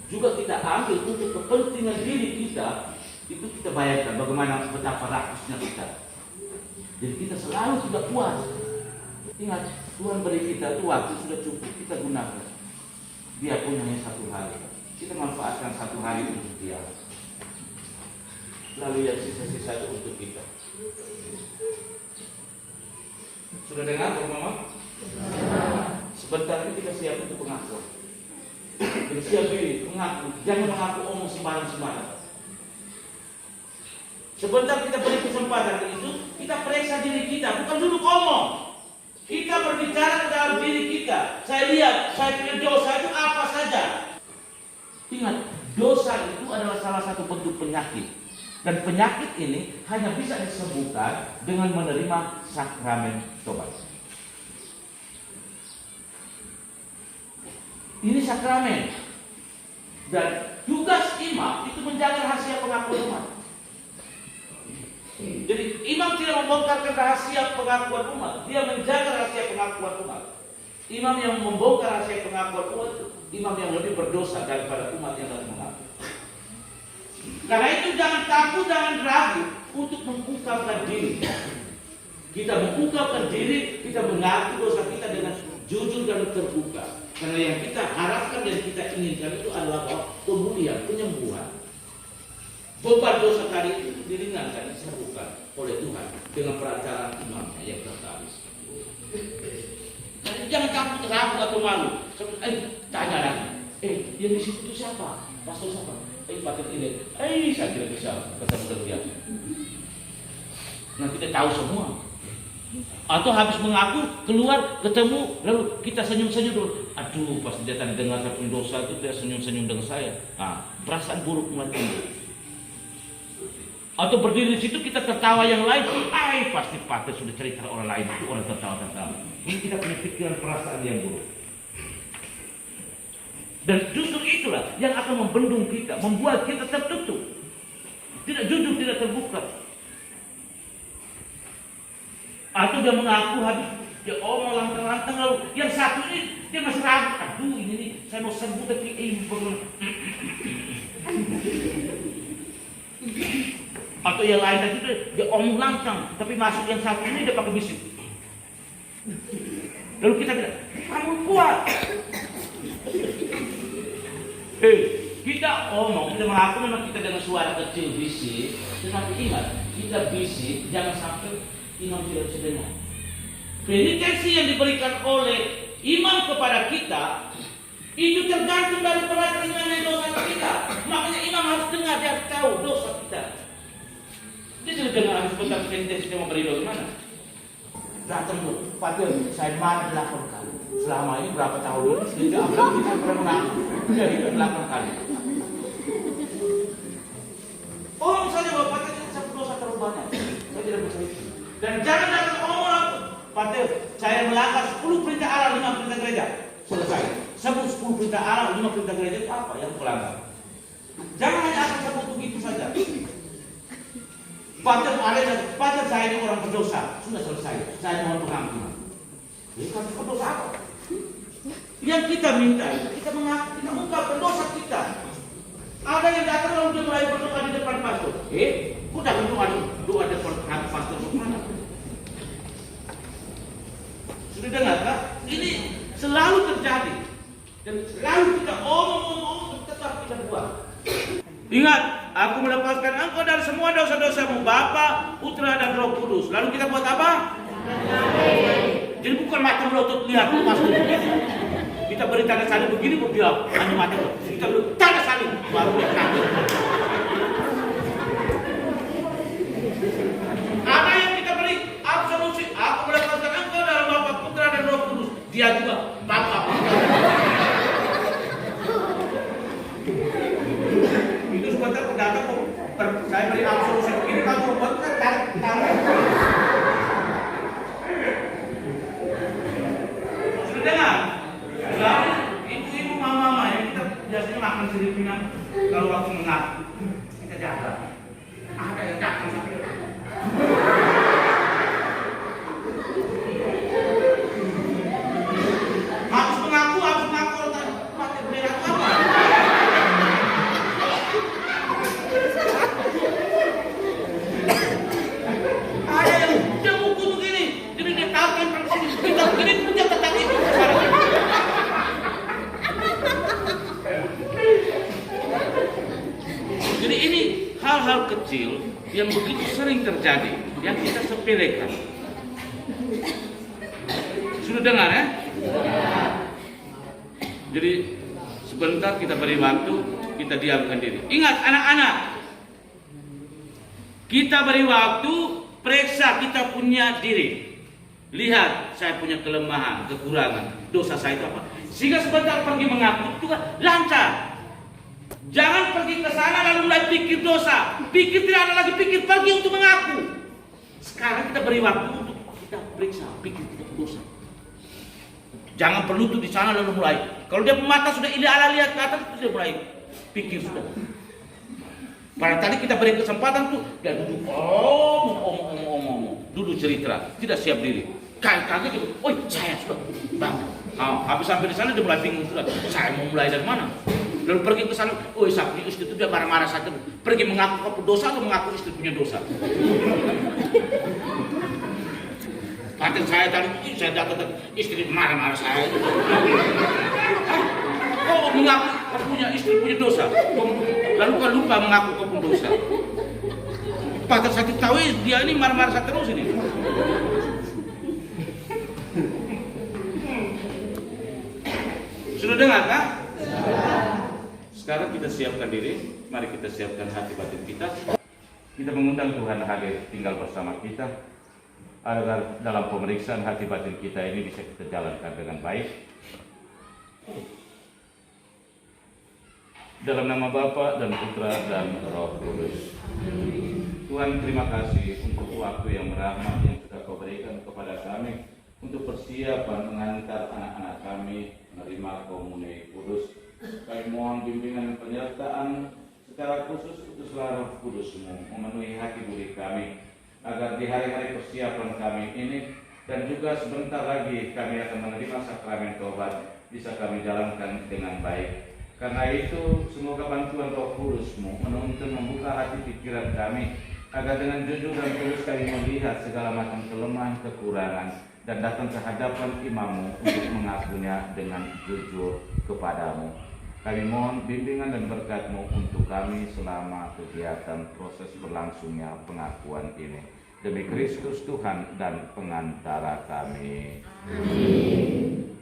juga kita ambil untuk kepentingan diri kita, itu kita bayarkan bagaimana betapa rakusnya kita. Jadi kita selalu tidak puas. Ingat, Tuhan beri kita itu waktu sudah cukup, kita gunakan. Dia punya hanya satu hari. Kita manfaatkan satu hari untuk dia. Lalu yang sisa-sisa itu untuk kita. Sudah dengar, Mama? Sebentar ini kita siap untuk pengakuan. Jadi siap diri, mengaku. Jangan mengaku omong sembarang-sembarang. Sebentar kita beri kesempatan itu, kita periksa diri kita, bukan dulu ngomong. Kita berbicara ke dalam diri kita. Saya lihat, saya punya dosa itu apa saja. Ingat, dosa itu adalah salah satu bentuk penyakit. Dan penyakit ini hanya bisa disembuhkan dengan menerima sakramen tobat. Ini sakramen. Dan tugas imam itu menjaga rahasia pengakuan umat. Jadi imam tidak membongkarkan rahasia pengakuan umat, dia menjaga rahasia pengakuan umat. Imam yang membongkar rahasia pengakuan umat, imam yang lebih berdosa daripada umat yang tidak mengaku. Karena itu jangan takut, jangan ragu untuk mengungkapkan diri. Kita mengungkapkan diri, kita mengaku dosa kita dengan jujur dan terbuka. Karena yang kita harapkan dan kita inginkan itu adalah pemulihan, penyembuhan. Beban dosa tadi itu diringankan, disembuhkan oleh Tuhan dengan perantaraan imamnya yang tertaris. Jadi jangan takut, ragu atau malu. Tanya lagi. Yang di situ itu siapa? Pastor siapa? Pakai ini. Saya tidak bisa ketemu dengan dia. Nah kita tahu semua. Atau habis mengaku keluar ketemu lalu kita senyum-senyum dulu. Aduh, pas dia tadi dengar saya punya dosa itu dia senyum-senyum dengan saya. Nah, perasaan buruk mulai timbul. Atau berdiri di situ kita tertawa yang lain, pasti sudah cerita orang lain itu orang tertawa-tertawa. Ini kita punya pikiran perasaan yang buruk. Dan justru itulah yang akan membendung kita, membuat kita tertutup, tidak jujur, tidak terbuka. Atau dia mengaku habis dia omong lantang-lantang lalu yang satu ini dia masih ragu. Aduh ini nih saya mau sembuh tapi atau yang lain tadi dia omong lantang tapi masuk yang satu ini dia pakai bisik. Lalu kita bilang kamu kuat. Kita omong, kita mengaku memang kita dengan suara kecil bisik, tetapi ingat kita bisik jangan sampai imam tidak bisa dengar. Penitensi yang diberikan oleh imam kepada kita itu tergantung dari perhatian dosa kita. Makanya imam harus dengar, dia harus tahu dosa kita. Dia sudah dengar habis bentar penitensi dia mau beri bagaimana? Datang tuh, Pak saya marah 8 kali. Selama ini berapa tahun ini dia tidak pernah mengaku. Dia hidup 8 kali. Orang saja Bapak satu dosa terlalu banyak. Saya tidak bisa itu. Dan jangan datang orang Patel, saya melanggar 10 perintah Allah, 5 perintah gereja. Selesai. Sebut 10 perintah Allah, 5 perintah gereja itu apa yang pelanggar? Jangan hanya asal sebut begitu saja. Patel saya ini orang berdosa. Sudah selesai. Saya mohon pengampunan. Ini kan berdosa apa? Yang kita minta, kita mengaku, kita mengungkapkan dosa kita. Ada yang datang lalu dia mulai berdoa di depan pastor. Udah doa depan pastor kemana? Sudah dengar kan? Ini selalu terjadi dan selalu kita omong tetap kita buat. Ingat, aku melepaskan engkau dari semua dosa-dosamu, Bapa, Putra dan Roh Kudus. Lalu kita buat apa? Jadi bukan mata melotot lihat pastor. Kita beri tanda salib begini kok dia hanya mata. Kita beri tanda salib baru dia kata. Ada yang kita beri absolusi. Aku melepaskan engkau dalam Bapa, Putra dan Roh Kudus. Dia juga Bapa, Putra. Itu sebentar datang kok. Saya beri absolusi begini kamu buat tarik. Sudah dengar? Ibu-ibu, mama-mama yang kita biasanya makan Filipina kalau waktu mengaku kita jaga. Ada yang datang sampai yang begitu sering terjadi, yang kita sepelekan. Sudah dengar ya? Jadi sebentar kita beri waktu, kita diamkan diri. Ingat anak-anak, kita beri waktu, periksa kita punya diri. Lihat, saya punya kelemahan, kekurangan, dosa saya itu apa. Sehingga sebentar pergi mengaku juga lancar. Jangan pergi ke sana lalu mulai pikir dosa. Pikir tidak ada lagi pikir, pergi untuk mengaku. Sekarang kita beri waktu untuk kita periksa pikir kita dosa. Jangan perlu tuh di sana lalu mulai. Kalau dia mata sudah ideal lihat ke atas, dia mulai pikir sudah. Pada tadi kita beri kesempatan tuh, dia duduk duduk cerita, tidak siap diri. Kaget gitu, oi saya sudah bangun. Habis sampai di sana dia mulai bingung sudah. Saya mau mulai dari mana? Lalu pergi ke sana, oi sapi istri itu dia marah-marah saja. Pergi mengaku apa dosa atau mengaku istri punya dosa? Paten saya tadi saya dapat istri marah-marah saya. Kau mengaku kau punya istri punya dosa, lalu kau lupa mengaku kau punya dosa. Paten saya tahu dia ini marah-marah saya terus ini. Sudah dengar kah? Sekarang kita siapkan diri, mari kita siapkan hati batin kita. Kita mengundang Tuhan hadir tinggal bersama kita, agar dalam pemeriksaan hati batin kita ini bisa kita jalankan dengan baik. Dalam nama Bapa dan Putra dan Roh Kudus. Tuhan, terima kasih untuk waktu yang merahmat yang sudah Kau berikan kepada kami untuk persiapan mengantar anak-anak kami menerima komuni kudus. Kami mohon bimbingan dan penyertaan secara khusus utuslah Roh Kudus-Mu memenuhi hati budi kami, agar di hari-hari persiapan kami ini dan juga sebentar lagi kami akan menerima sakramen tobat bisa kami jalankan dengan baik. Karena itu semoga bantuan Roh Kudus-Mu menuntun membuka hati pikiran kami, agar dengan jujur dan tulus kami melihat segala macam kelemahan kekurangan dan datang ke hadapan imam-Mu untuk mengakunya dengan jujur kepadamu. Kami mohon bimbingan dan berkat-Mu untuk kami selama kegiatan proses berlangsungnya pengakuan ini. Demi Kristus Tuhan dan pengantara kami. Amin.